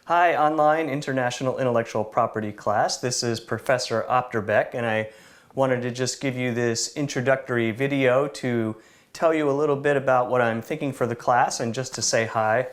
Hi, online International Intellectual Property class. This is Professor Opderbeck, and I wanted to just give you this introductory video to tell you a little bit about what I'm thinking for the class and just to say hi.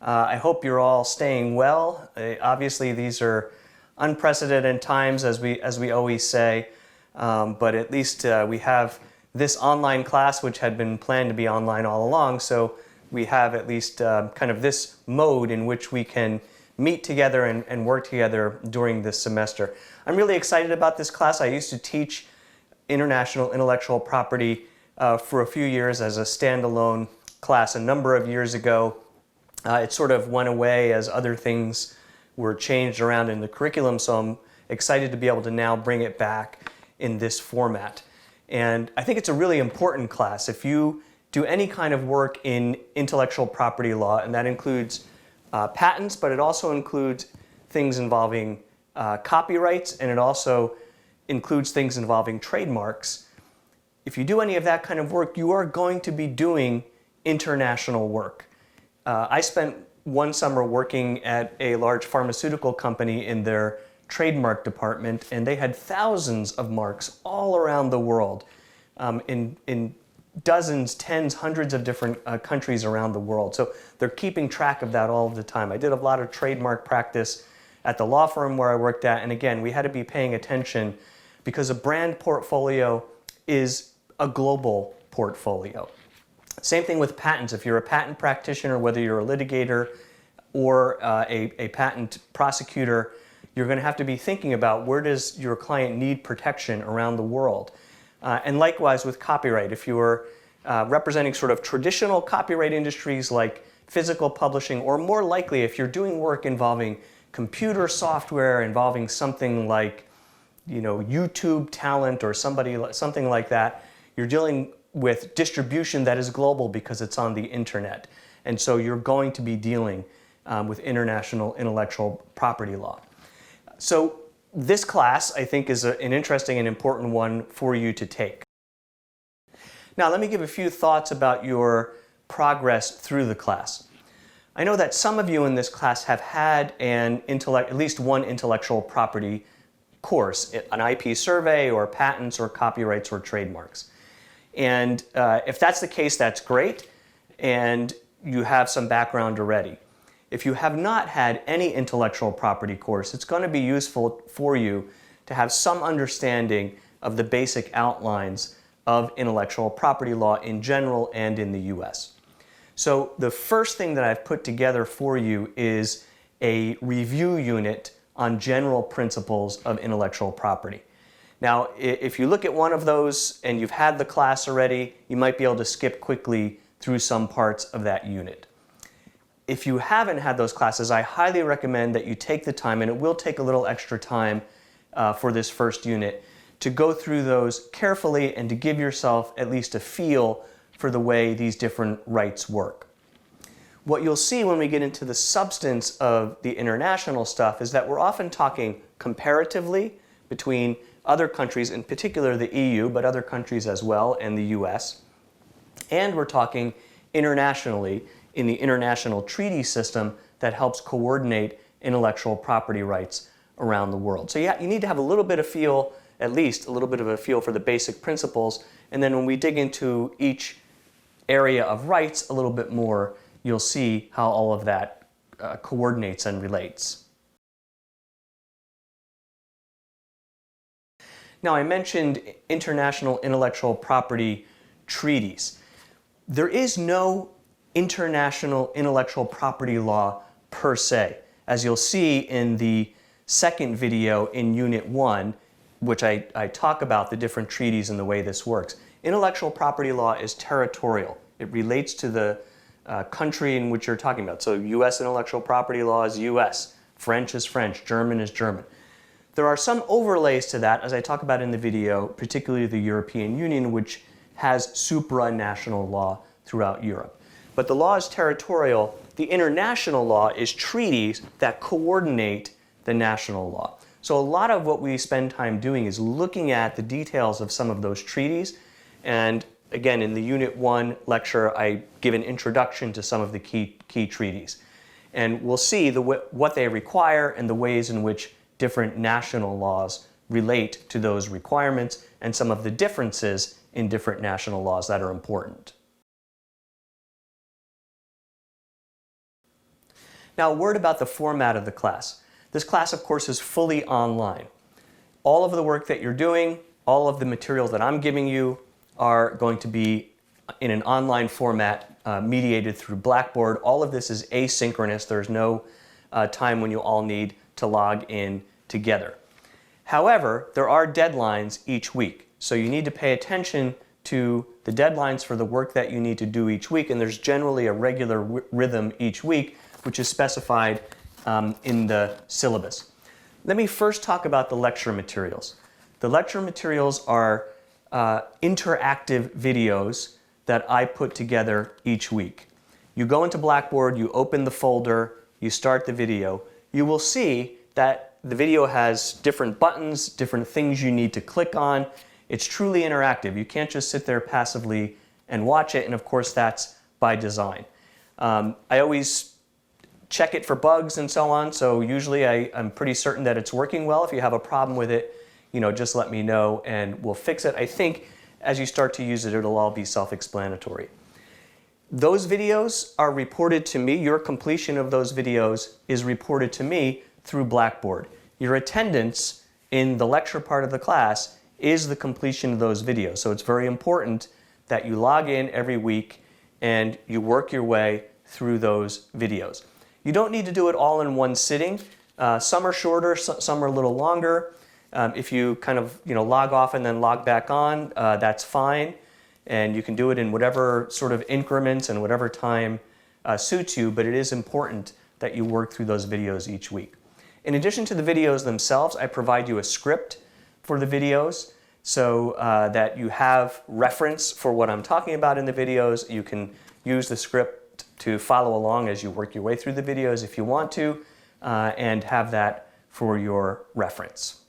I hope you're all staying well. Obviously, these are unprecedented times, as we always say, but at least we have this online class, which had been planned to be online all along, so we have at least kind of this mode in which we can meet together and work together during this semester. I'm really excited about this class. I used to teach international intellectual property for a few years as a standalone class a number of years ago. It sort of went away as other things were changed around in the curriculum, so I'm excited to be able to now bring it back in this format. And I think it's a really important class. If you do any kind of work in intellectual property law, and that includes patents, but it also includes things involving copyrights, and it also includes things involving trademarks. If you do any of that kind of work, you are going to be doing international work. I spent one summer working at a large pharmaceutical company in their trademark department, and they had thousands of marks all around the world in dozens, tens, hundreds of different countries around the world. So they're keeping track of that all the time. I did a lot of trademark practice at the law firm where I worked at, and again, we had to be paying attention because a brand portfolio is a global portfolio. Same thing with patents. If you're a patent practitioner, whether you're a litigator or a patent prosecutor, you're going to have to be thinking about where does your client need protection around the world. And likewise with copyright. If you are representing sort of traditional copyright industries like physical publishing, or more likely if you're doing work involving computer software, involving something like YouTube talent or something like that, you're dealing with distribution that is global because it's on the internet. And so you're going to be dealing with international intellectual property law. So this class, I think, is an interesting and important one for you to take. Now, let me give a few thoughts about your progress through the class. I know that some of you in this class have had at least one intellectual property course, an IP survey or patents or copyrights or trademarks. And if that's the case, that's great, and you have some background already. If you have not had any intellectual property course, it's going to be useful for you to have some understanding of the basic outlines of intellectual property law in general and in the US. So the first thing that I've put together for you is a review unit on general principles of intellectual property. Now, if you look at one of those and you've had the class already, you might be able to skip quickly through some parts of that unit. If you haven't had those classes, I highly recommend that you take the time, and it will take a little extra time for this first unit, to go through those carefully and to give yourself at least a feel for the way these different rights work. What you'll see when we get into the substance of the international stuff is that we're often talking comparatively between other countries, in particular the EU, but other countries as well, and the US. And we're talking internationally in the international treaty system that helps coordinate intellectual property rights around the world. So you need to have a little bit of feel, at least a little bit of a feel for the basic principles, and then when we dig into each area of rights a little bit more, you'll see how all of that coordinates and relates. Now, I mentioned international intellectual property treaties. There is no international intellectual property law per se. As you'll see in the second video in Unit 1, which I talk about the different treaties and the way this works. Intellectual property law is territorial. It relates to the country in which you're talking about. So US intellectual property law is US, French is French, German is German. There are some overlays to that, as I talk about in the video, particularly the European Union, which has supranational law throughout Europe. But the law is territorial. The international law is treaties that coordinate the national law. So a lot of what we spend time doing is looking at the details of some of those treaties. And again, in the Unit 1 lecture, I give an introduction to some of the key treaties. And we'll see what they require and the ways in which different national laws relate to those requirements and some of the differences in different national laws that are important. Now, a word about the format of the class. This class, of course, is fully online. All of the work that you're doing, all of the materials that I'm giving you are going to be in an online format mediated through Blackboard. All of this is asynchronous. There's no time when you all need to log in together. However, there are deadlines each week. So you need to pay attention to the deadlines for the work that you need to do each week, and there's generally a regular rhythm each week, which is specified in the syllabus. Let me first talk about the lecture materials. The lecture materials are interactive videos that I put together each week. You go into Blackboard, you open the folder, you start the video. You will see that the video has different buttons, different things you need to click on. It's truly interactive. You can't just sit there passively and watch it, and of course that's by design. I always check it for bugs and so on, so usually I'm pretty certain that it's working well. If you have a problem with it, just let me know and we'll fix it. I think as you start to use it, it'll all be self-explanatory. Those videos are reported to me. Your completion of those videos is reported to me through Blackboard. Your attendance in the lecture part of the class is the completion of those videos. So it's very important that you log in every week and you work your way through those videos. You don't need to do it all in one sitting. Some are shorter, some are a little longer. If you kind of log off and then log back on, that's fine. And you can do it in whatever sort of increments and whatever time suits you, but it is important that you work through those videos each week. In addition to the videos themselves, I provide you a script for the videos so that you have reference for what I'm talking about in the videos. You can use the script to follow along as you work your way through the videos if you want to, and have that for your reference.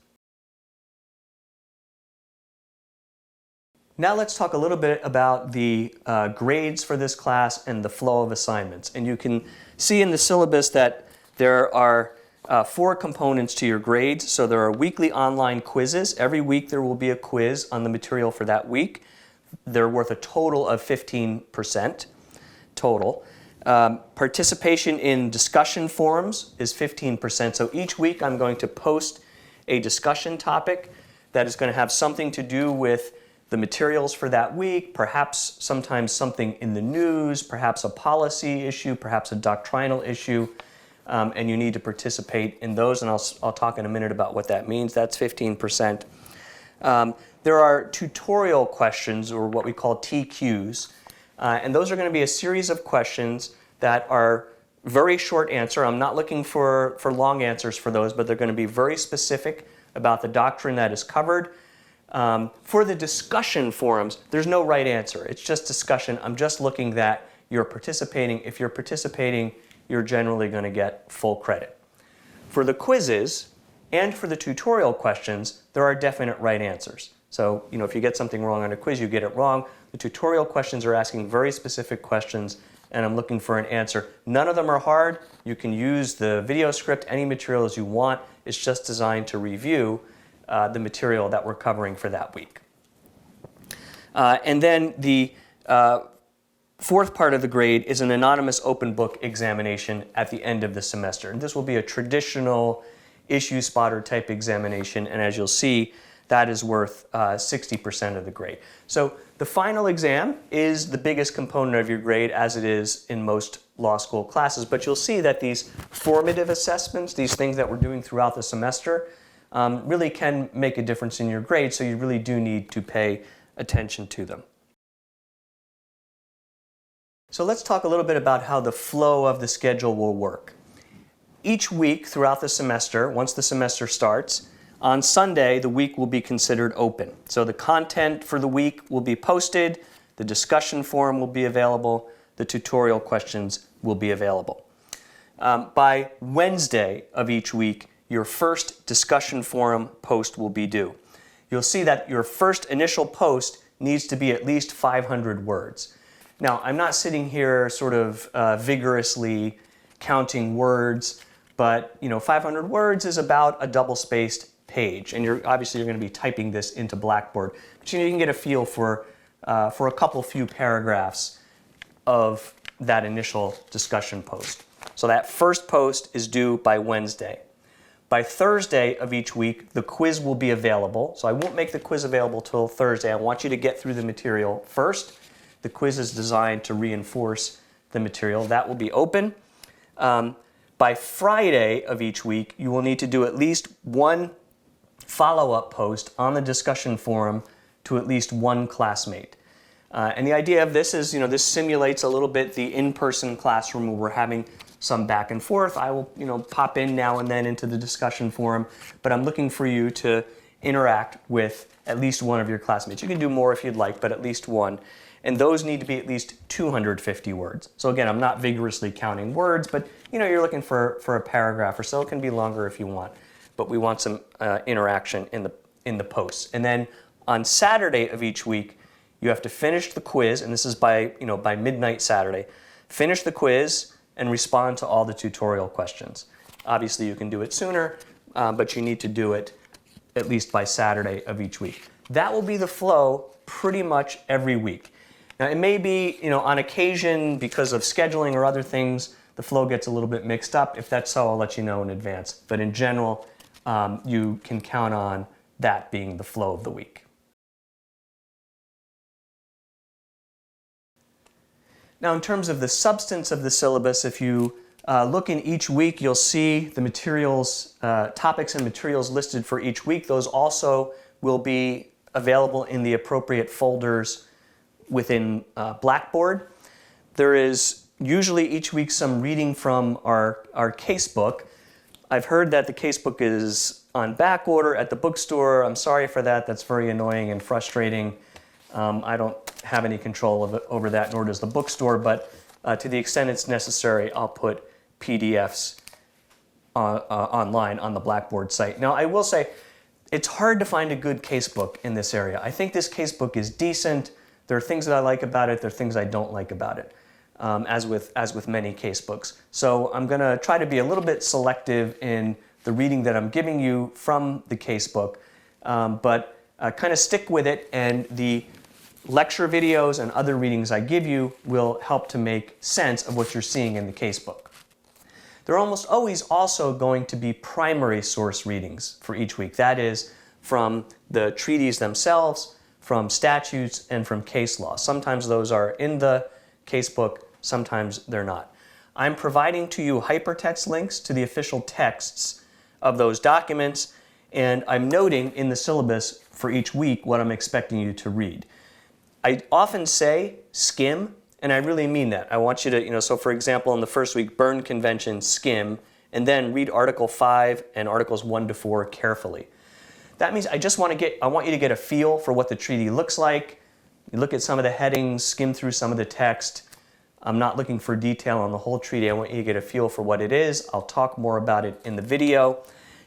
Now let's talk a little bit about the grades for this class and the flow of assignments. And you can see in the syllabus that there are 4 components to your grades. So there are weekly online quizzes. Every week there will be a quiz on the material for that week. They're worth a total of 15% total. Participation in discussion forums is 15%. So each week I'm going to post a discussion topic that is going to have something to do with the materials for that week, perhaps sometimes something in the news, perhaps a policy issue, perhaps a doctrinal issue, and you need to participate in those, and I'll talk in a minute about what that means. That's 15%. There are tutorial questions, or what we call TQs, and those are going to be a series of questions that are very short answer. I'm not looking for long answers for those, but they're going to be very specific about the doctrine that is covered. For the discussion forums, there's no right answer. It's just discussion. I'm just looking that you're participating. If you're participating, you're generally going to get full credit. For the quizzes and for the tutorial questions, there are definite right answers. So, if you get something wrong on a quiz, you get it wrong. The tutorial questions are asking very specific questions, and I'm looking for an answer. None of them are hard. You can use the video script, any materials you want. It's just designed to review the material that we're covering for that week. And then the fourth part of the grade is an anonymous open book examination at the end of the semester. And this will be a traditional issue spotter type examination, and as you'll see, that is worth 60% of the grade. So the final exam is the biggest component of your grade, as it is in most law school classes, but you'll see that these formative assessments, these things that we're doing throughout the semester, really can make a difference in your grade, so you really do need to pay attention to them. So let's talk a little bit about how the flow of the schedule will work. Each week throughout the semester, once the semester starts, on Sunday the week will be considered open. So the content for the week will be posted, the discussion forum will be available, the tutorial questions will be available. By Wednesday of each week, your first discussion forum post will be due. You'll see that your first initial post needs to be at least 500 words. Now, I'm not sitting here sort of vigorously counting words, but 500 words is about a double-spaced page, and obviously you're going to be typing this into Blackboard, but you can get a feel for a few paragraphs of that initial discussion post. So that first post is due by Wednesday. By Thursday of each week, the quiz will be available. So I won't make the quiz available till Thursday. I want you to get through the material first. The quiz is designed to reinforce the material. That will be open. By Friday of each week, you will need to do at least one follow-up post on the discussion forum to at least one classmate. And the idea of this is, this simulates a little bit the in-person classroom where we're having some back and forth. I will, pop in now and then into the discussion forum, but I'm looking for you to interact with at least one of your classmates. You can do more if you'd like, but at least one. And those need to be at least 250 words. So again, I'm not vigorously counting words, but you're looking for a paragraph or so. It can be longer if you want, but we want some interaction in the posts. And then on Saturday of each week, you have to finish the quiz, and this is by midnight Saturday. Finish the quiz and respond to all the tutorial questions. Obviously, you can do it sooner, but you need to do it at least by Saturday of each week. That will be the flow pretty much every week. Now, it may be, on occasion, because of scheduling or other things, the flow gets a little bit mixed up. If that's so, I'll let you know in advance. But in general, you can count on that being the flow of the week. Now, in terms of the substance of the syllabus, if you look in each week, you'll see the materials, topics and materials listed for each week. Those also will be available in the appropriate folders within Blackboard. There is usually each week some reading from our casebook. I've heard that the casebook is on back order at the bookstore. I'm sorry for that. That's very annoying and frustrating. I don't have any control over that, nor does the bookstore, but to the extent it's necessary, I'll put PDFs online on the Blackboard site. Now, I will say, it's hard to find a good casebook in this area. I think this casebook is decent. There are things that I like about it. There are things I don't like about it, as with many casebooks. So I'm going to try to be a little bit selective in the reading that I'm giving you from the casebook, but kind of stick with it, and the lecture videos and other readings I give you will help to make sense of what you're seeing in the casebook. There are almost always also going to be primary source readings for each week. That is, from the treaties themselves, from statutes, and from case law. Sometimes those are in the casebook, sometimes they're not. I'm providing to you hypertext links to the official texts of those documents, and I'm noting in the syllabus for each week what I'm expecting you to read. I often say skim, and I really mean that. I want you to, so for example, in the first week, Berne Convention, skim, and then read Article 5 and Articles 1 to 4 carefully. That means I want you to get a feel for what the treaty looks like. You look at some of the headings, skim through some of the text. I'm not looking for detail on the whole treaty. I want you to get a feel for what it is. I'll talk more about it in the video.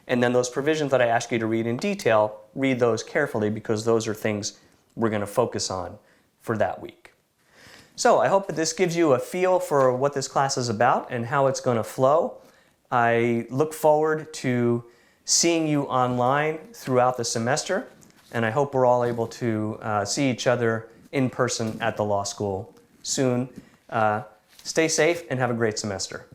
And then those provisions that I ask you to read in detail, read those carefully, because those are things we're going to focus on for that week. So I hope that this gives you a feel for what this class is about and how it's going to flow. I look forward to seeing you online throughout the semester, and I hope we're all able to see each other in person at the law school soon. Stay safe and have a great semester.